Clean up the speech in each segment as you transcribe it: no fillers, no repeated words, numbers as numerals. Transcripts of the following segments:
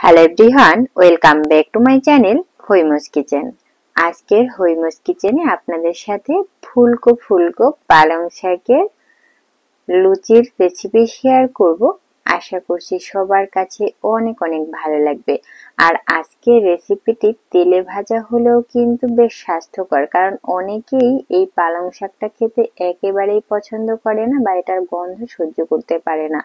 Hello everyone, welcome back to my channel হৈমস kitchen. আজকের হৈমস কিচেনে আপনাদের সাথে ফুলকো ফুলকো পালং শাকের লুচির রেসিপি শেয়ার করব। আশা করছি সবার কাছে অনেক অনেক ভালো লাগবে। আর আজকের রেসিপিটি তেলে ভাজা হলেও কিন্তু বেশ স্বাস্থ্যকর, কারণ অনেকেই এই পালং শাকটা খেতে একেবারেই পছন্দ করে না বা এটার গন্ধ সহ্য করতে পারে না।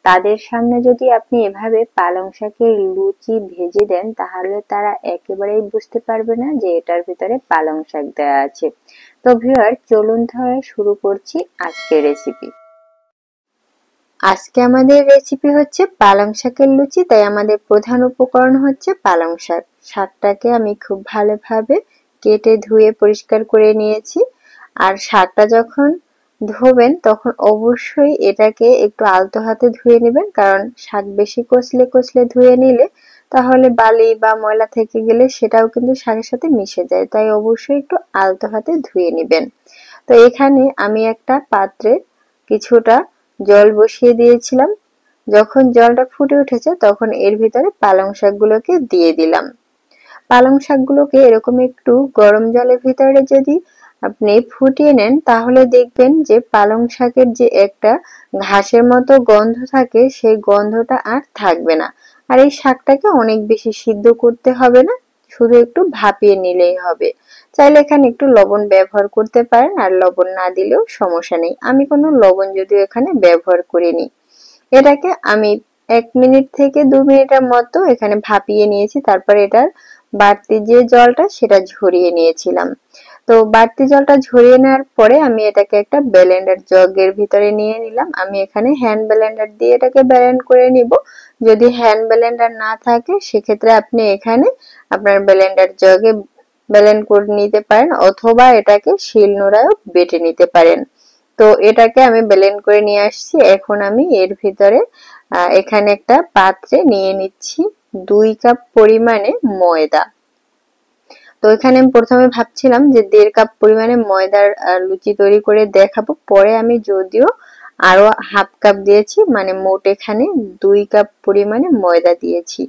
তাদের সামনে যদি আপনি এভাবে পালং শাকের লুচি ভেজে দেন, তাহলে তারা একেবারেই বুঝতে পারবে না যে এটার ভিতরে পালং শাক দেওয়া আছে। তো ভিউয়ার, চলুন তাহলে শুরু করছি আজকের রেসিপি। আজকে আমাদের রেসিপি হচ্ছে পালং শাকের লুচি, তাই আমাদের প্রধান উপকরণ হচ্ছে পালং শাক। শাকটাকে আমি খুব ভালোভাবে কেটে ধুয়ে পরিষ্কার করে নিয়েছি। আর শাকটা যখন ধোবেন তখন অবশ্যই এটাকে একটু আলতো হাতে ধুয়ে নেবেন, কারণ শাক বেশি কষলে কষলে ধুয়ে নিলে তাহলে বালি বা ময়লা থেকে গেলে সেটাও কিন্তু শাকের সাথে মিশে যায়, তাই অবশ্যই একটু আলতো হাতে ধুয়ে নেবেন। তো এখানে আমি একটা পাত্রে কিছুটা জল বসিয়ে দিয়েছিলাম। যখন জলটা ফুটে উঠেছে তখন এর ভিতরে পালং শাকগুলোকে দিয়ে দিলাম। পালং শাকগুলোকে এরকম একটু গরম জলের ভিতরে যদি আপনি ফুটিয়ে নেন, তাহলে দেখবেন যে পালং শাকের যে একটা ঘাসের মতো গন্ধ থাকে, সেই গন্ধটা আর থাকবে না। আর এই শাকটাকে অনেক বেশি সিদ্ধ করতে হবে না, শুধু একটু ভাপিয়ে নিলেই হবে। চাইলে এখানে একটু লবণ ব্যবহার করতে পারেন, আর লবণ না দিলেও সমস্যা নেই। আমি কোনো লবণ যদিও এখানে ব্যবহার করিনি। এটাকে আমি 1 মিনিট থেকে 2 মিনিটের মতো এখানে ভাপিয়ে নিয়েছি। তারপর এটার বাড়তি যে জলটা সেটা ঝরিয়ে নিয়েছিলাম। তো বাড়তি জলটা ঝরিয়ে নেওয়ার পরে আমি এটাকে একটা ব্লেন্ডার জগের ভিতরে নিয়ে নিলাম। আমি এখানে হ্যান্ড ব্লেন্ডার দিয়ে এটাকে ব্লেন্ড করে নিব। যদি হ্যান্ড ব্লেন্ডার না থাকে সেক্ষেত্রে আপনি এখানে আপনার ব্লেন্ডার জগে ব্লেন্ড করে নিতে পারেন, অথবা এটাকে শিলনোড়ায়ও বেটে নিতে পারেন। তো এটাকে আমি ব্লেন্ড করে নিয়ে আসছি। এখন আমি এর ভিতরে এখানে একটা পাত্রে নিয়ে নিচ্ছি 2 কাপ পরিমাণে ময়দা। তো এখানে আমি প্রথমে ভাবছিলাম যে 1.5 কাপ পরিমাণে ময়দার লুচি তৈরি করে দেখাবো, পরে আমি যদিও আরো হাফ কাপ দিয়েছি, মানে মোট এখানে 2 কাপ পরিমাণে ময়দা দিয়েছি।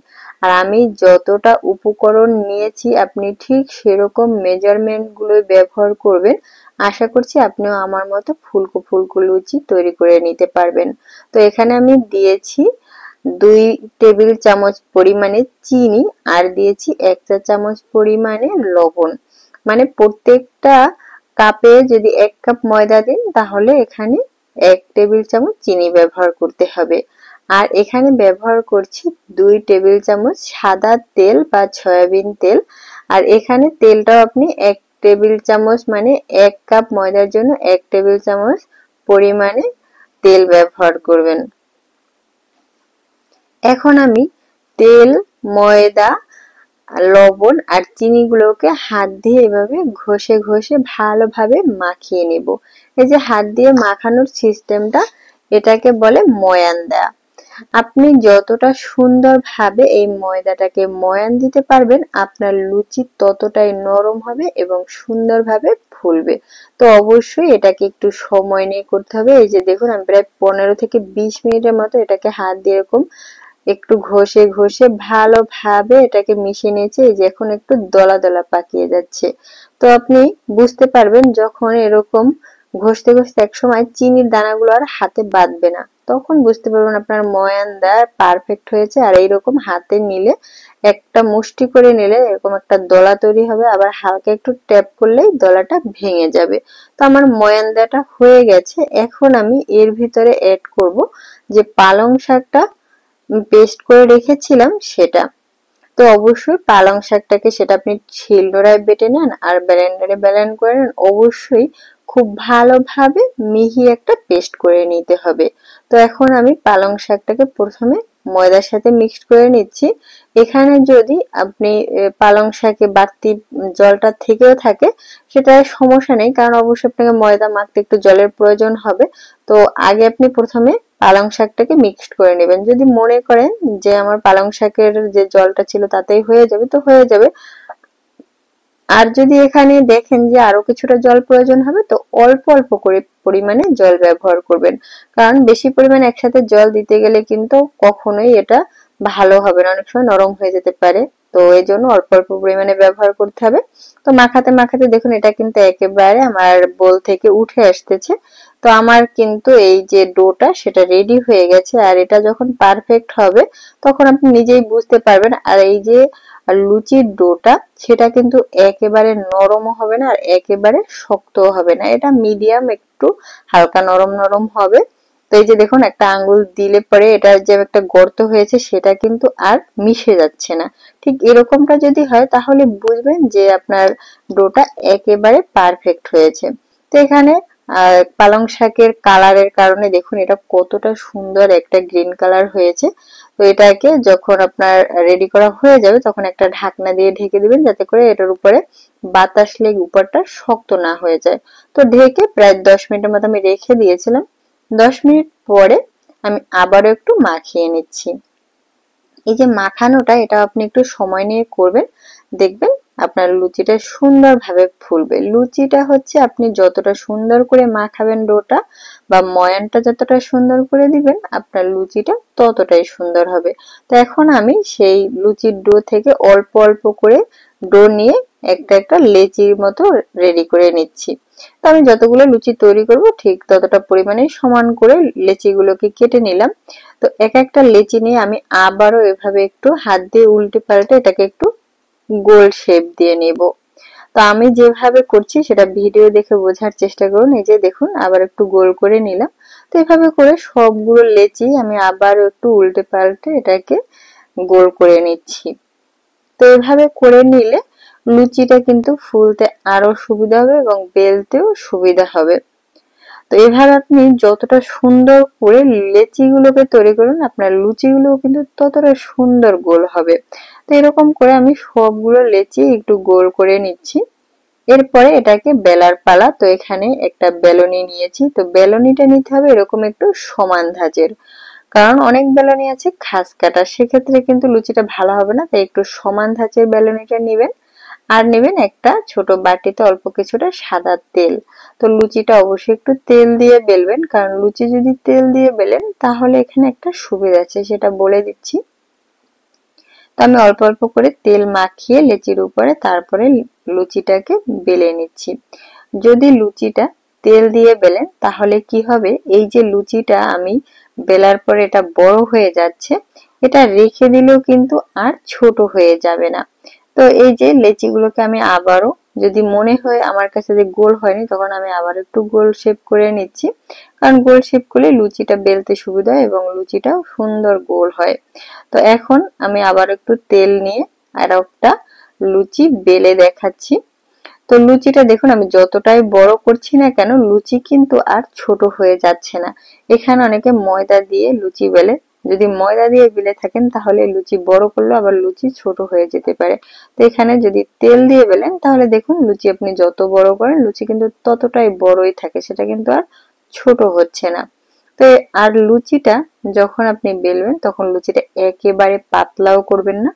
আর আমি যতটা উপকরণ নিয়েছি আপনি ঠিক সেরকম মেজারমেন্ট গুলো ব্যবহার করবেন। আশা করছি আপনিও আমার মতো ফুলকো ফুলকো লুচি তৈরি করে নিতে পারবেন। তো এখানে আমি দিয়েছি 2 টেবিল চামচ পরিমাণে চিনি, আর দিয়েছি 1 চা চামচ পরিমাণে লবণ। মানে প্রত্যেকটা কাপে যদি 1 কাপ ময়দা দিন, তাহলে এখানে 1 টেবিল চামচ চিনি ব্যবহার করতে হবে। আর এখানে ব্যবহার করছি 2 টেবিল চামচ সাদা তেল বা সয়াবিন তেল। আর এখানে তেলটাও আপনি 1 টেবিল চামচ, মানে 1 কাপ ময়দার জন্য 1 টেবিল চামচ পরিমাণে তেল ব্যবহার করবেন। এখন আমি তেল, ময়দা, লবণ আর চিনি গুলোকে হাত দিয়ে এভাবে ঘষে ঘষে ভালোভাবে মাখিয়ে নেব। এই যে হাত দিয়ে মাখানোর সিস্টেমটা, এটাকে বলে ময়ান দেয়া। আপনি যতটা সুন্দরভাবে এই ময়দাটাকে ময়ান দিতে পারবেন, আপনার লুচি ততটাই নরম হবে এবং সুন্দরভাবে ফুলবে। তো অবশ্যই এটাকে একটু সময় নিয়ে করতে হবে। এই যে দেখুন, আমি প্রায় 15 থেকে 20 মিনিটের মতো এটাকে হাত দিয়ে এরকম একটু ঘষে ঘষে ভালোভাবে এটাকে মিশিয়ে নিয়েছি। এই যে এখন একটু দলা দলা পাকিয়ে যাচ্ছে। তো আপনি বুঝতে পারবেন যখন এরকম ঘষতে ঘষতে একসময় চিনির দানাগুলো আর হাতে বাঁধবে না, তখন বুঝতে পারবেন আপনার ময়ান দেওয়া পারফেক্ট হয়েছে। আর এইরকম হাতে নিলে, একটা মুষ্টি করে নিলে এরকম একটা দলা তৈরি হবে, আবার হালকা একটু ট্যাপ করলেই দলাটা ভেঙে যাবে। তো আমার ময়ান দেওয়াটা হয়ে গেছে। এখন আমি এর ভিতরে অ্যাড করব যে পালং শাকটা পেস্ট করে রেখেছিলাম সেটা। তো অবশ্যই পালং শাকটাকে সেটা আপনি শিলনোড়ায় বেটে নেন আর ব্লেন্ডারে ব্লেন্ড করে নেন, অবশ্যই খুব ভালোভাবে মিহি একটা পেস্ট করে নিতে হবে। তো এখন আমি পালং শাকটাকে প্রথমে ময়দার সাথে মিক্সড করে নিচ্ছি। এখানে যদি আপনি পালং শাকে বাড়তি জলটা থেকেও থাকে, সেটা সমস্যা নেই, কারণ অবশ্যই আপনাকে ময়দা মাখতে একটু জলের প্রয়োজন হবে। তো আগে আপনি প্রথমে পালং শাকটাকে মিক্সড করে নেবেন। যদি মনে করেন যে আমার পালং শাকের যে জলটা ছিল তাতেই হয়ে যাবে, তো হয়ে যাবে। আর যদি এখানে দেখেন যে আরো কিছুটা জল প্রয়োজন হবে, তো অল্প অল্প করে পরিমাণে জল ব্যবহার করবেন, কারণ বেশি পরিমাণে একসাথে জল দিতে গেলে কিন্তু কখনোই এটা ভালো হবে না, অনেক সময় নরম হয়ে যেতে পারে। তো এই জন্য অল্প অল্প পরিমাণে ব্যবহার করতে হবে। তো মাখাতে মাখাতে দেখুন এটা কিন্তু একেবারে আমার বোল থেকে উঠে আসতেছে। তো আমার কিন্তু এই যে ডোটা সেটা রেডি হয়ে গেছে। আর এটা যখন পারফেক্ট হবে তখন আপনি নিজেই বুঝতে পারবেন। আর এই যে লুচির ডোটা সেটা কিন্তু একেবারে নরমও হবে না আর একেবারে শক্তও হবে না, এটা মিডিয়াম একটু হালকা নরম নরম হবে। তো এই যে দেখুন একটা আঙ্গুল দিলে পরে এটা যে একটা গর্ত হয়েছে সেটা কিন্তু আর মিশে যাচ্ছে না। ঠিক এরকমটা যদি হয় তাহলে বুঝবেন যে আপনার ডোটা একেবারে পারফেক্ট হয়েছে। তো এখানে পালং শাকের কালারের কারণে দেখুন এটা কতটা সুন্দর একটা গ্রিন কালার হয়েছে। তো এটাকে যখন আপনার রেডি করা হয়ে যাবে তখন একটা ঢাকনা দিয়ে ঢেকে দিবেন যাতে করে এটার উপরে বাতাস লেগে উপরটা শক্ত না হয়ে যায়। তো ঢেকে প্রায় 10 মিনিটের মতো আমি রেখে দিয়েছিলাম। 10 মিনিট পরে আমি আবারও একটু মাখিয়ে নিচ্ছি। এই যে মাখানোটা এটা আপনি একটু সময় নিয়ে করবেন, দেখবেন আপনার লুচিটা সুন্দরভাবে ফুলবে। লুচিটা হচ্ছে আপনি যতটা সুন্দর করে মাখাবেন ডোটা বা ময়ানটা যতটা সুন্দর করে দিবেন আপনার লুচিটা ততটাই সুন্দর হবে। তো এখন আমি সেই লুচির ডো থেকে অল্প অল্প করে ডো নিয়ে একটা একটা লেচির মতো রেডি করে নিচ্ছি। তো আমি যতগুলো লুচি তৈরি করব ঠিক ততটা পরিমাণে সমান করে লেচিগুলোকে কেটে নিলাম। তো এক একটা লেচি নিয়ে আমি আবারও এভাবে একটু হাত দিয়ে উল্টে পাল্টে এটাকে একটু গোল শেপ দিয়ে নেব। তো আমি যেভাবে করছি সেটা ভিডিও দেখে বোঝার চেষ্টা করুন। এই যে দেখুন আবার একটু গোল করে নিলাম। তো এভাবে করে সবগুলো লেচি আমি আবার একটু উল্টে পাল্টে এটাকে গোল করে নিচ্ছি। তো এভাবে করে নিলে লুচিটা কিন্তু ফুলতে আরো সুবিধা হবে এবং বেলতেও সুবিধা হবে। তো এভাবে আপনি যতটা সুন্দর করে লেচিগুলোকে তৈরি করুন আপনার লুচিগুলোও কিন্তু ততটা সুন্দর গোল হবে। তো এরকম করে আমি সবগুলো লেচি একটু গোল করে নিচ্ছি। এরপরে এটাকে বেলার পালা। তো এখানে একটা বেলনি নিয়েছি। তো বেলনিটা নিতে হবে এরকম একটু সমান ধাঁচের, কারণ অনেক বেলনি আছে খাস কাটা, সেক্ষেত্রে কিন্তু লুচিটা ভালো হবে না। তাই একটু সমান ধাঁচের বেলনিটা নেবেন। আর নেবেন একটা ছোট বাটিতে অল্প কিছুটা সাদা তেল। তো লুচিটা অবশ্যই একটু তেল দিয়ে বেলবেন, কারণ লুচি যদি তেল দিয়ে বেলেন তাহলে এখানে একটা সুবিধা আছে সেটা বলে দিচ্ছি। তো আমি অল্প অল্প করে তেল মাখিয়ে লেচির উপরে তারপরে লুচিটাকে বেলে নিচ্ছি। যদি লুচিটা তেল দিয়ে বেলেন তাহলে কি হবে, এই যে লুচিটা আমি বেলার পরে এটা বড় হয়ে যাচ্ছে, এটা রেখে দিলেও কিন্তু আর ছোট হয়ে যাবে না। তো এই যে লেচিগুলোকে আমি আবারও, যদি মনে হয় আমার কাছে যে গোল হয়নি তখন আমি আবার একটু গোল শেপ করে নিচ্ছি, কারণ গোল শেপ করলে লুচিটা বেলতে সুবিধা হয় এবং লুচিটাও সুন্দর গোল হয়। তো এখন আমি আবার একটু তেল নিয়ে আর একটা লুচি বেলে দেখাচ্ছি। তো লুচিটা দেখুন আমি যতটাই বড় করছি না কেন লুচি কিন্তু আর ছোট হয়ে যাচ্ছে না। এখানে অনেকে ময়দা দিয়ে লুচি বেলে, যদি ময়দা দিয়ে বেলে থাকেন তাহলে লুচি বড় করলে আবার লুচি ছোট হয়ে যেতে পারে। তো এখানে যদি তেল দিয়ে বেলেন তাহলে দেখুন লুচি আপনি যত বড় করেন লুচি কিন্তু ততটাই বড়ই থাকে, সেটা কিন্তু আর ছোট হচ্ছে না। তো আর লুচিটা যখন আপনি বেলবেন তখন লুচিটা একেবারে পাতলাও করবেন না,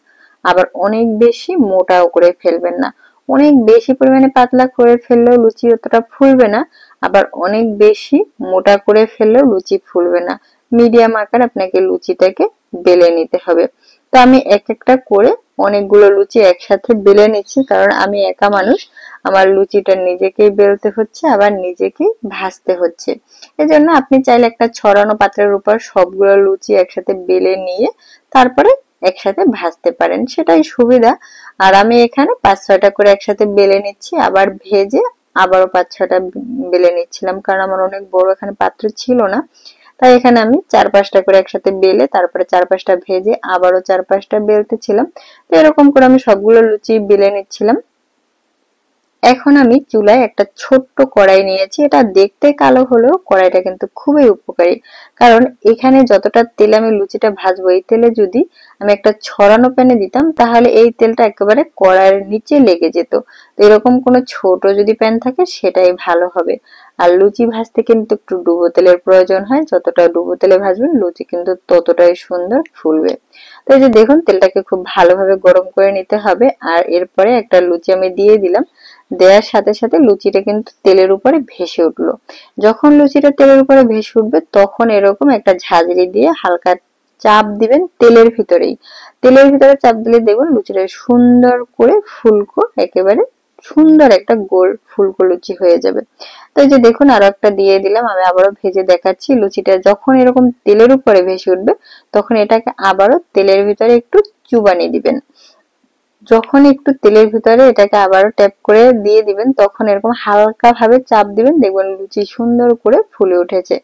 আবার অনেক বেশি মোটাও করে ফেলবেন না। অনেক বেশি পরিমাণে পাতলা করে ফেললেও লুচি অতটা ফুলবে না, আবার অনেক বেশি মোটা করে ফেললেও লুচি ফুলবে না। মিডিয়াম আকার আপনাকে লুচিটাকে বেলে নিতে হবে। তো আমি এক একটা করে অনেকগুলো লুচি একসাথে বেলে নিচ্ছি, কারণ আমি একা মানুষ, আমার লুচিটা নিজেকেই বেলতে হচ্ছে আবার নিজেকেই ভাজতে হচ্ছে। এজন্য আপনি চাইলে একটা ছড়ানো পাত্রের উপর সবগুলো লুচি একসাথে বেলে নিয়ে তারপরে একসাথে ভাজতে পারেন, সেটাই সুবিধা। আর আমি এখানে 5-6টা করে একসাথে বেলে নিচ্ছি, আবার ভেজে আবারও 5-6টা বেলে নিচ্ছিলাম, কারণ আমার অনেক বড় এখানে পাত্র ছিল না। তাই এখানে আমি 4-5টা করে একসাথে বেলে তারপরে 4-5টা ভেজে আবারও 4-5টা বেলতেছিলাম। তো এরকম করে আমি সবগুলো লুচি বেলে নিচ্ছিলাম। এখন আমি চুলায় একটা ছোট্ট কড়াই নিয়েছি, এটা দেখতে কালো হলেও কড়াইটা কিন্তু খুবই উপকারী, কারণ এখানে যতটা তেলে আমি লুচিটা ভাজবো এই তেলে যদি আমি একটা ছড়ানো প্যানে দিতাম তাহলে এই তেলটা একেবারে কড়াইয়ের নিচে লেগে যেত। তো এরকম কোনো ছোট যদি প্যান থাকে সেটাই ভালো হবে। আর লুচি ভাজতে কিন্তু একটু ডুবো তেলের প্রয়োজন হয়, যতটা ডুবো তেলে ভাজবেন লুচি কিন্তু ততটাই সুন্দর ফুলবে। তো এই যে দেখুন তেলটাকে খুব ভালোভাবে গরম করে নিতে হবে। আর এরপরে একটা লুচি আমি দিয়ে দিলাম, দেওয়ার সাথে সাথে লুচিটা কিন্তু তেলের উপরে ভেসে উঠলো। যখন লুচিটা তেলের উপরে ভেসে উঠবে তখন এরকম একটা ঝাঁঝরি দিয়ে হালকা চাপ দিবেন তেলের ভিতরেই। তেলের ভিতরে চাপ দিলে দেখুন লুচিটা সুন্দর করে ফুলকো, একেবারে সুন্দর একটা গোল ফুলকো লুচি হয়ে যাবে। তো এই যে দেখুন আরো একটা দিয়ে দিলাম, আমি আবারও ভেজে দেখাচ্ছি। লুচিটা যখন এরকম তেলের উপরে ভেসে উঠবে তখন এটাকে আবারও তেলের ভিতরে একটু চুবানি দিবেন। যখন একটু তেলের ভিতরে এটাকে আবারও ট্যাপ করে দিয়ে দিবেন তখন এরকম হালকা ভাবে চাপ দিবেন, দেখবেন লুচি সুন্দর করে ফুলে উঠেছে।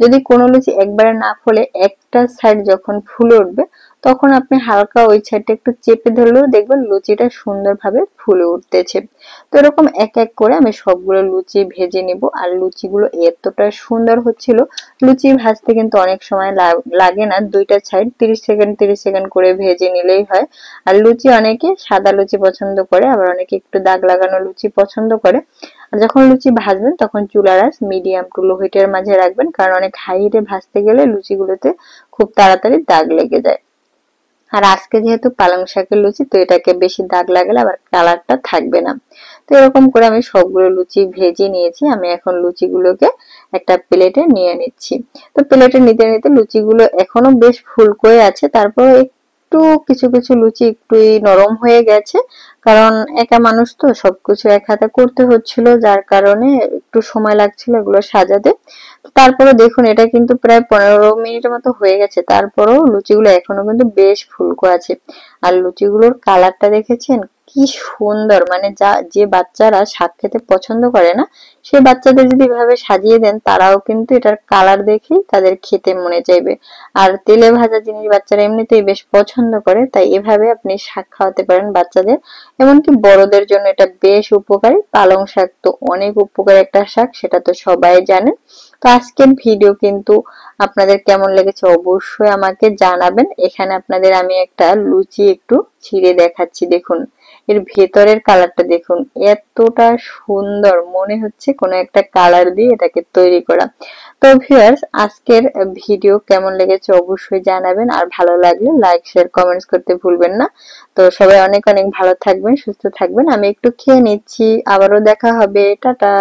যদি কোনো লুচি একবারে না ফুলে একটা সাইড যখন ফুলে উঠবে তখন আপনি হালকা ওই সাইডটা একটু চেপে ধরলেও দেখবেন লুচিটা সুন্দরভাবে ফুলে উঠতেছে। তো এরকম এক এক করে আমি সবগুলো লুচি ভেজে নিব। আর লুচিগুলো এতটা সুন্দর হচ্ছিল, লুচি ভাজতে কিন্তু অনেক সময় লাগে না, দুইটা সাইড 30 সেকেন্ড করে ভেজে নিলেই হয়। আর লুচি অনেকে সাদা লুচি পছন্দ করে, আবার অনেকে একটু দাগ লাগানো লুচি পছন্দ করে। আর যখন লুচি ভাজবেন তখন চুলার আঁচ মিডিয়াম টু লো হিটের মাঝে রাখবেন, কারণ অনেক হাই হিটে ভাজতে গেলে লুচিগুলোতে খুব তাড়াতাড়ি দাগ লেগে যায়। আর আজকে যেহেতু পালং শাকের লুচি, তো এটাকে বেশি দাগ লাগালে আবার কালারটা থাকবে না। তো এরকম করে আমি সবগুলো লুচি ভেজে নিয়েছি। আমি এখন লুচিগুলোকে একটা প্লেটে নিয়ে নিচ্ছি। তো প্লেটে নিতে নিতে লুচিগুলো এখনো বেশ ফুলকোই আছে, তারপর একটু কিছু কিছু লুচি একটু নরম হয়ে গেছে, কারণ একা মানুষ তো সবকিছু এক হাতে করতে হচ্ছিল, যার কারণে একটু সময় লাগছিল এগুলো সাজাতে। তারপরে দেখুন এটা কিন্তু প্রায় 15 মিনিটের মতো হয়ে গেছে, তারপরেও লুচিগুলো এখনো কিন্তু বেশ ফুলকো আছে। আর লুচিগুলোর কালারটা দেখেছেন কি সুন্দর, মানে যে বাচ্চারা শাক খেতে পছন্দ করে না, সে বাচ্চাদের যদি এভাবে সাজিয়ে দেন তারাও কিন্তু এটার কালার দেখেই তাদের খেতে মনে চাইবে। আর তেলে ভাজা জিনিস বাচ্চারা এমনিতেই বেশ পছন্দ করে, তাই এভাবে আপনি শাক খাওয়াতে পারেন বাচ্চাদের। এমনকি বড়দের জন্য এটা বেশ উপকারী। পালং শাক তো অনেক উপকারী একটা শাক, সেটা তো সবাই জানেন। তো আজকের ভিডিও কিন্তু আপনাদের কেমন লেগেছে অবশ্যই আমাকে জানাবেন। এখানে আপনাদের আমি একটা লুচি একটু ছিঁড়ে দেখাচ্ছি, দেখুন এর ভেতরের কালারটা দেখুন, এতটা সুন্দর, মনে হচ্ছে কোনো একটা কালার দিয়ে এটাকে তৈরি করা। তো ভিউয়ার্স, আজকের ভিডিও কেমন লেগেছে অবশ্যই জানাবেন, আর ভালো লাগলে লাইক শেয়ার কমেন্টস করতে ভুলবেন না। তো সবাই অনেক অনেক ভালো থাকবেন, সুস্থ থাকবেন। আমি একটু খেয়ে নিচ্ছি, আবারও দেখা হবে, টাটা।